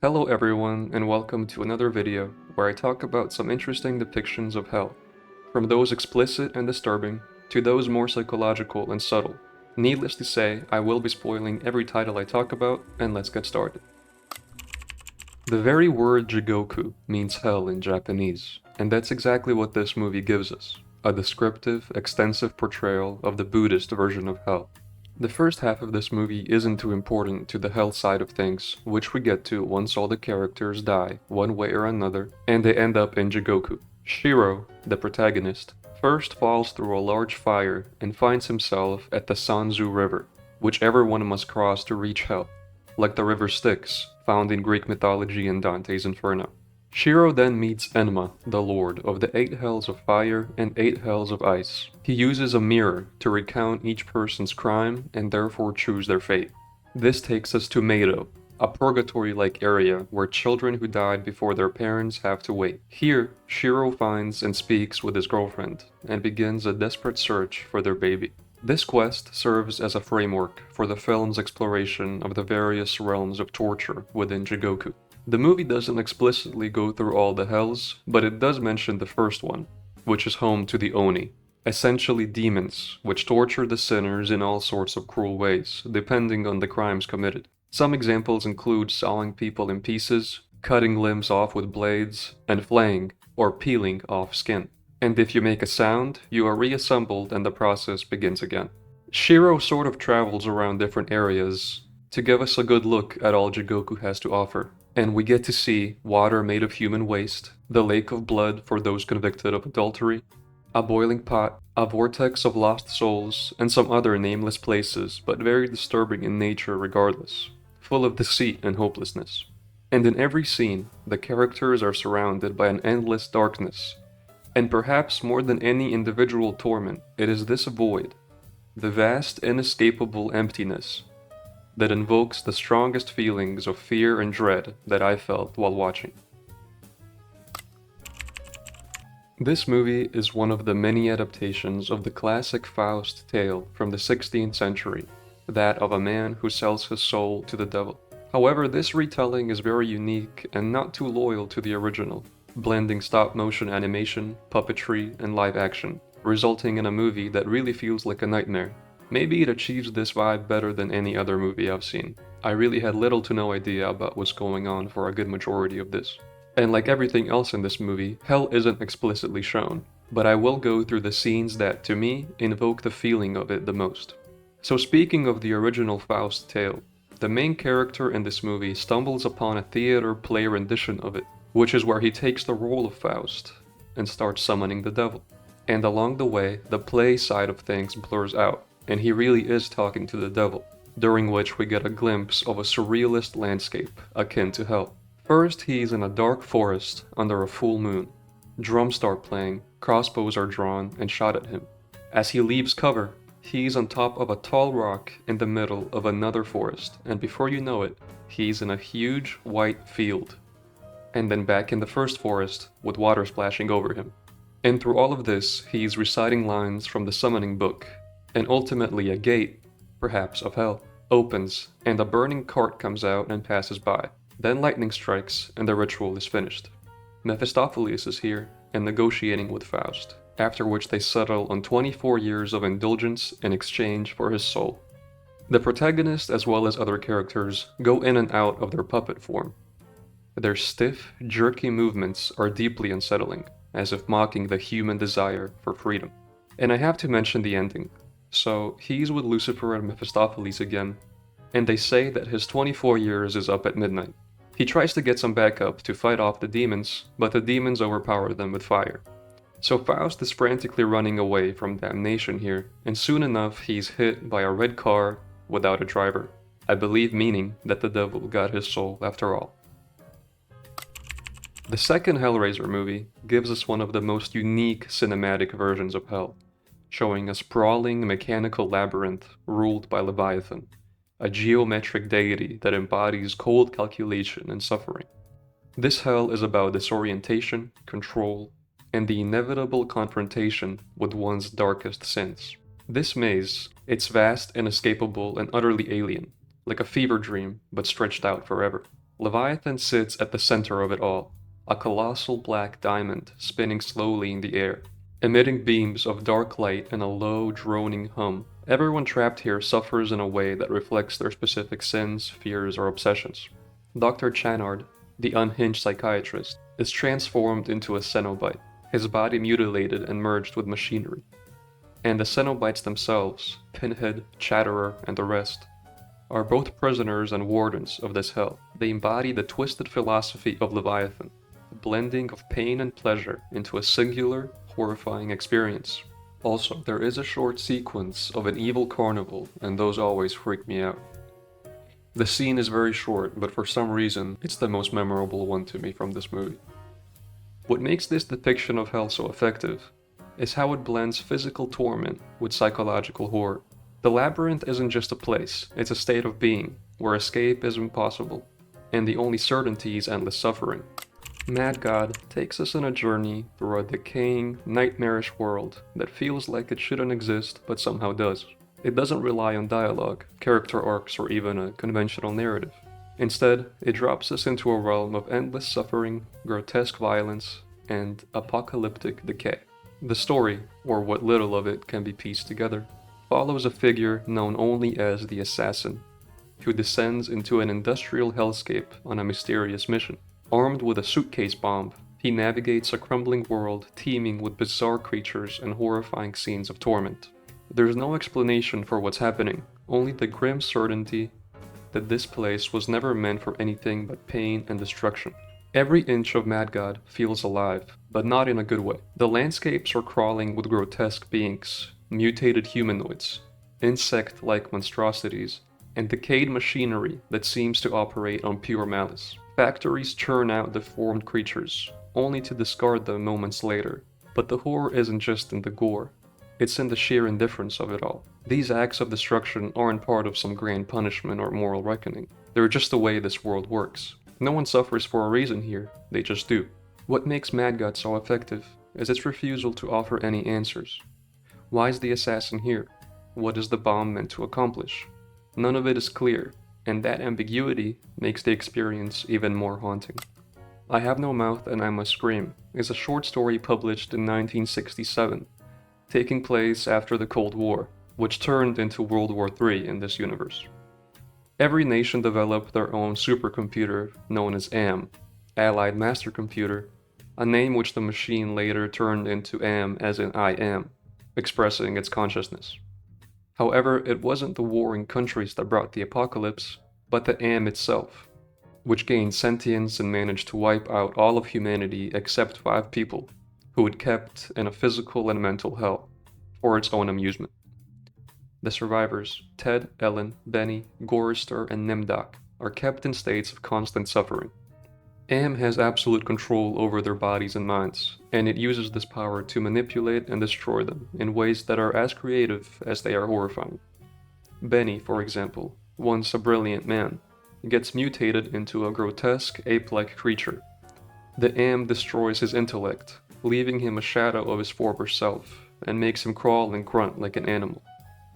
Hello everyone, and welcome to another video where I talk about some interesting depictions of hell, from those explicit and disturbing to those more psychological and subtle. Needless to say, I will be spoiling every title I talk about, and let's get started. The very word Jigoku means hell in Japanese, and that's exactly what this movie gives us, a descriptive, extensive portrayal of the Buddhist version of hell. The first half of this movie isn't too important to the hell side of things, which we get to once all the characters die, one way or another, and they end up in Jigoku. Shiro, the protagonist, first falls through a large fire and finds himself at the Sanzu River, which everyone must cross to reach hell, like the river Styx, found in Greek mythology and Dante's Inferno. Shiro then meets Enma, the lord of the 8 hells of fire and 8 hells of ice. He uses a mirror to recount each person's crime and therefore choose their fate. This takes us to Meido, a purgatory-like area where children who died before their parents have to wait. Here, Shiro finds and speaks with his girlfriend and begins a desperate search for their baby. This quest serves as a framework for the film's exploration of the various realms of torture within Jigoku. The movie doesn't explicitly go through all the hells, but it does mention the first one, which is home to the Oni, essentially demons, which torture the sinners in all sorts of cruel ways, depending on the crimes committed. Some examples include sawing people in pieces, cutting limbs off with blades, and flaying, or peeling off skin. And if you make a sound, you are reassembled and the process begins again. Shiro sort of travels around different areas to give us a good look at all Jigoku has to offer. And we get to see water made of human waste, the lake of blood for those convicted of adultery, a boiling pot, a vortex of lost souls, and some other nameless places, but very disturbing in nature regardless, full of deceit and hopelessness. And in every scene, the characters are surrounded by an endless darkness. And perhaps more than any individual torment, it is this void, the vast, inescapable emptiness, that invokes the strongest feelings of fear and dread that I felt while watching. This movie is one of the many adaptations of the classic Faust tale from the 16th century, that of a man who sells his soul to the devil. However, this retelling is very unique and not too loyal to the original, blending stop-motion animation, puppetry, and live action, resulting in a movie that really feels like a nightmare. Maybe it achieves this vibe better than any other movie I've seen. I really had little to no idea about what's going on for a good majority of this. And like everything else in this movie, hell isn't explicitly shown, but I will go through the scenes that, to me, invoke the feeling of it the most. So speaking of the original Faust tale, the main character in this movie stumbles upon a theater play rendition of it, which is where he takes the role of Faust and starts summoning the devil. And along the way, the play side of things blurs out, and he really is talking to the devil, during which we get a glimpse of a surrealist landscape akin to hell. First, he's in a dark forest under a full moon. Drums start playing, crossbows are drawn and shot at him. As he leaves cover, he's on top of a tall rock in the middle of another forest, and before you know it, he's in a huge white field. And then back in the first forest, with water splashing over him. And through all of this, he's reciting lines from the summoning book, and ultimately a gate, perhaps of hell, opens, and a burning cart comes out and passes by. Then lightning strikes, and the ritual is finished. Mephistopheles is here, and negotiating with Faust, after which they settle on 24 years of indulgence in exchange for his soul. The protagonist, as well as other characters, go in and out of their puppet form. Their stiff, jerky movements are deeply unsettling, as if mocking the human desire for freedom. And I have to mention the ending. So, he's with Lucifer and Mephistopheles again, and they say that his 24 years is up at midnight. He tries to get some backup to fight off the demons, but the demons overpower them with fire. So Faust is frantically running away from damnation here, and soon enough he's hit by a red car without a driver. I believe meaning that the devil got his soul after all. The second Hellraiser movie gives us one of the most unique cinematic versions of hell, showing a sprawling mechanical labyrinth ruled by Leviathan, a geometric deity that embodies cold calculation and suffering. This hell is about disorientation, control, and the inevitable confrontation with one's darkest sins. This maze, it's vast, inescapable, and utterly alien, like a fever dream, but stretched out forever. Leviathan sits at the center of it all, a colossal black diamond spinning slowly in the air, emitting beams of dark light and a low, droning hum. Everyone trapped here suffers in a way that reflects their specific sins, fears, or obsessions. Dr. Channard, the unhinged psychiatrist, is transformed into a Cenobite, his body mutilated and merged with machinery. And the Cenobites themselves, Pinhead, Chatterer, and the rest, are both prisoners and wardens of this hell. They embody the twisted philosophy of Leviathan, the blending of pain and pleasure into a singular, horrifying experience. Also, there is a short sequence of an evil carnival, and those always freak me out. The scene is very short, but for some reason, it's the most memorable one to me from this movie. What makes this depiction of hell so effective is how it blends physical torment with psychological horror. The labyrinth isn't just a place, it's a state of being, where escape is impossible, and the only certainty is endless suffering. Mad God takes us on a journey through a decaying, nightmarish world that feels like it shouldn't exist but somehow does. It doesn't rely on dialogue, character arcs, or even a conventional narrative. Instead, it drops us into a realm of endless suffering, grotesque violence, and apocalyptic decay. The story, or what little of it can be pieced together, follows a figure known only as the Assassin, who descends into an industrial hellscape on a mysterious mission. Armed with a suitcase bomb, he navigates a crumbling world teeming with bizarre creatures and horrifying scenes of torment. There's no explanation for what's happening, only the grim certainty that this place was never meant for anything but pain and destruction. Every inch of Mad God feels alive, but not in a good way. The landscapes are crawling with grotesque beings, mutated humanoids, insect-like monstrosities, and decayed machinery that seems to operate on pure malice. Factories churn out deformed creatures, only to discard them moments later. But the horror isn't just in the gore, it's in the sheer indifference of it all. These acts of destruction aren't part of some grand punishment or moral reckoning. They're just the way this world works. No one suffers for a reason here, they just do. What makes Mad God so effective is its refusal to offer any answers. Why is the assassin here? What is the bomb meant to accomplish? None of it is clear, and that ambiguity makes the experience even more haunting. I Have No Mouth and I Must Scream is a short story published in 1967, taking place after the Cold War, which turned into World War III in this universe. Every nation developed their own supercomputer known as AM, Allied Master Computer, a name which the machine later turned into AM as in I am, expressing its consciousness. However, it wasn't the warring countries that brought the apocalypse, but the AM itself, which gained sentience and managed to wipe out all of humanity except 5 people, who it kept in a physical and mental hell, for its own amusement. The survivors, Ted, Ellen, Benny, Gorister, and Nimdak, are kept in states of constant suffering. AM has absolute control over their bodies and minds, and it uses this power to manipulate and destroy them in ways that are as creative as they are horrifying. Benny, for example, once a brilliant man, gets mutated into a grotesque, ape-like creature. The AM destroys his intellect, leaving him a shadow of his former self, and makes him crawl and grunt like an animal.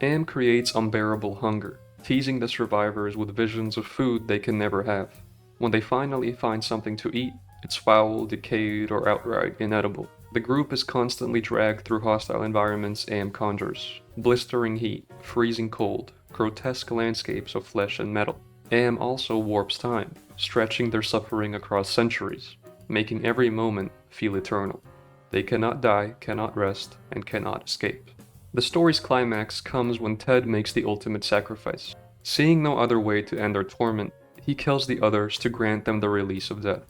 AM creates unbearable hunger, teasing the survivors with visions of food they can never have. When they finally find something to eat, it's foul, decayed, or outright inedible. The group is constantly dragged through hostile environments AM conjures: blistering heat, freezing cold, grotesque landscapes of flesh and metal. AM also warps time, stretching their suffering across centuries, making every moment feel eternal. They cannot die, cannot rest, and cannot escape. The story's climax comes when Ted makes the ultimate sacrifice. Seeing no other way to end their torment, he kills the others to grant them the release of death.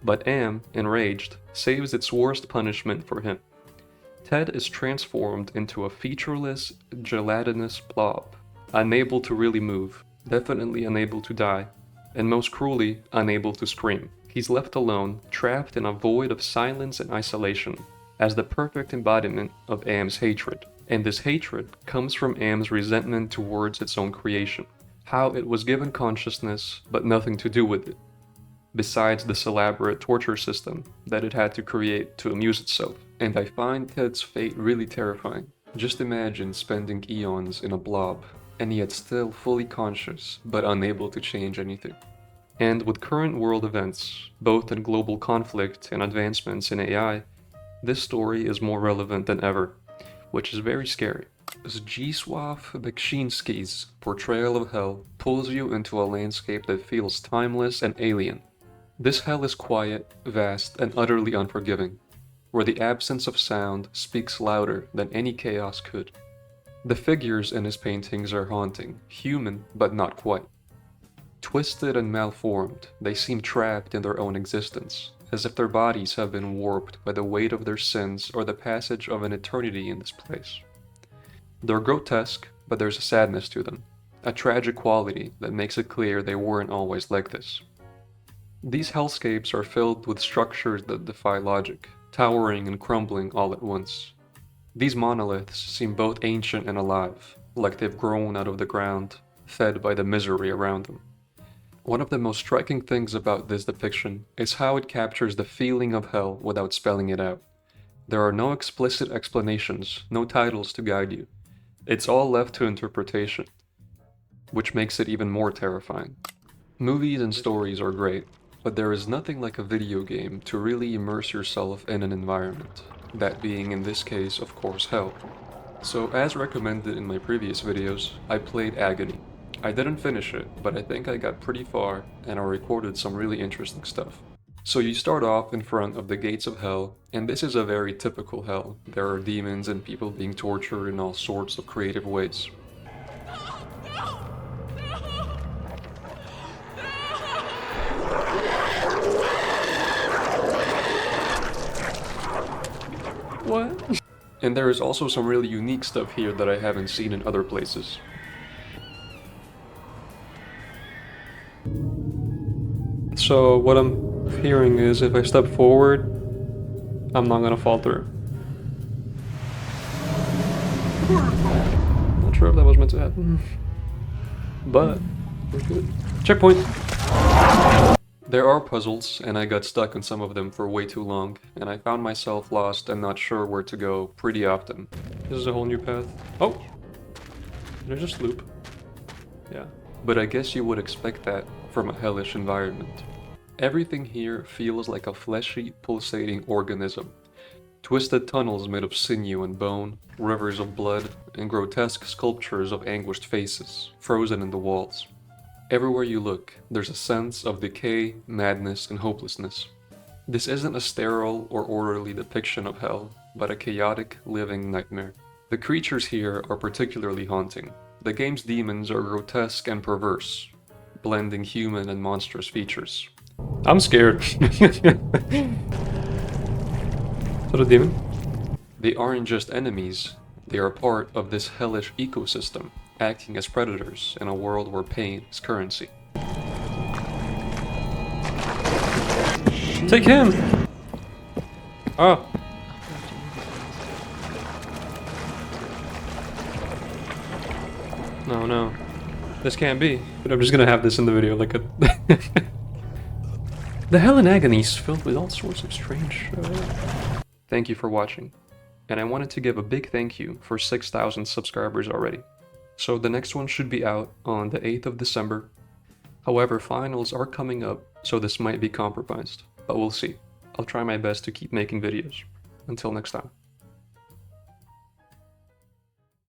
But AM, enraged, saves its worst punishment for him. Ted is transformed into a featureless, gelatinous blob, unable to really move, definitely unable to die, and most cruelly, unable to scream. He's left alone, trapped in a void of silence and isolation, as the perfect embodiment of AM's hatred. And this hatred comes from AM's resentment towards its own creation, how it was given consciousness but nothing to do with it, besides this elaborate torture system that it had to create to amuse itself. And I find Ted's fate really terrifying. Just imagine spending eons in a blob, and yet still fully conscious but unable to change anything. And with current world events, both in global conflict and advancements in AI, this story is more relevant than ever, which is very scary. Zdzisław Beksiński's portrayal of hell pulls you into a landscape that feels timeless and alien. This hell is quiet, vast, and utterly unforgiving, where the absence of sound speaks louder than any chaos could. The figures in his paintings are haunting, human but not quite. Twisted and malformed, they seem trapped in their own existence, as if their bodies have been warped by the weight of their sins or the passage of an eternity in this place. They're grotesque, but there's a sadness to them, a tragic quality that makes it clear they weren't always like this. These hellscapes are filled with structures that defy logic, towering and crumbling all at once. These monoliths seem both ancient and alive, like they've grown out of the ground, fed by the misery around them. One of the most striking things about this depiction is how it captures the feeling of hell without spelling it out. There are no explicit explanations, no titles to guide you. It's all left to interpretation, which makes it even more terrifying. Movies and stories are great, but there is nothing like a video game to really immerse yourself in an environment, that being in this case, of course, hell. So as recommended in my previous videos, I played Agony. I didn't finish it, but I think I got pretty far and I recorded some really interesting stuff. So you start off in front of the gates of hell, and this is a very typical hell. There are demons and people being tortured in all sorts of creative ways. What? And there is also some really unique stuff here that I haven't seen in other places. So what I'm hearing is if I step forward, I'm not gonna fall through. Not sure if that was meant to happen, but we're good. Checkpoint! There are puzzles, and I got stuck in some of them for way too long, and I found myself lost and not sure where to go pretty often. This is a whole new path. Oh! Did I just loop? Yeah. But I guess you would expect that from a hellish environment. Everything here feels like a fleshy, pulsating organism. Twisted tunnels made of sinew and bone, rivers of blood, and grotesque sculptures of anguished faces, frozen in the walls. Everywhere you look, there's a sense of decay, madness, and hopelessness. This isn't a sterile or orderly depiction of hell, but a chaotic, living nightmare. The creatures here are particularly haunting. The game's demons are grotesque and perverse, blending human and monstrous features. I'm scared. Is that a demon? They aren't just enemies, they are part of this hellish ecosystem, acting as predators in a world where pain is currency. Take him! Oh. No. This can't be. But I'm just gonna have this in the video like a... The hell in Agony is filled with all sorts of strange... Thank you for watching. And I wanted to give a big thank you for 6,000 subscribers already. So the next one should be out on the 8th of December. However, finals are coming up, so this might be compromised. But we'll see. I'll try my best to keep making videos. Until next time.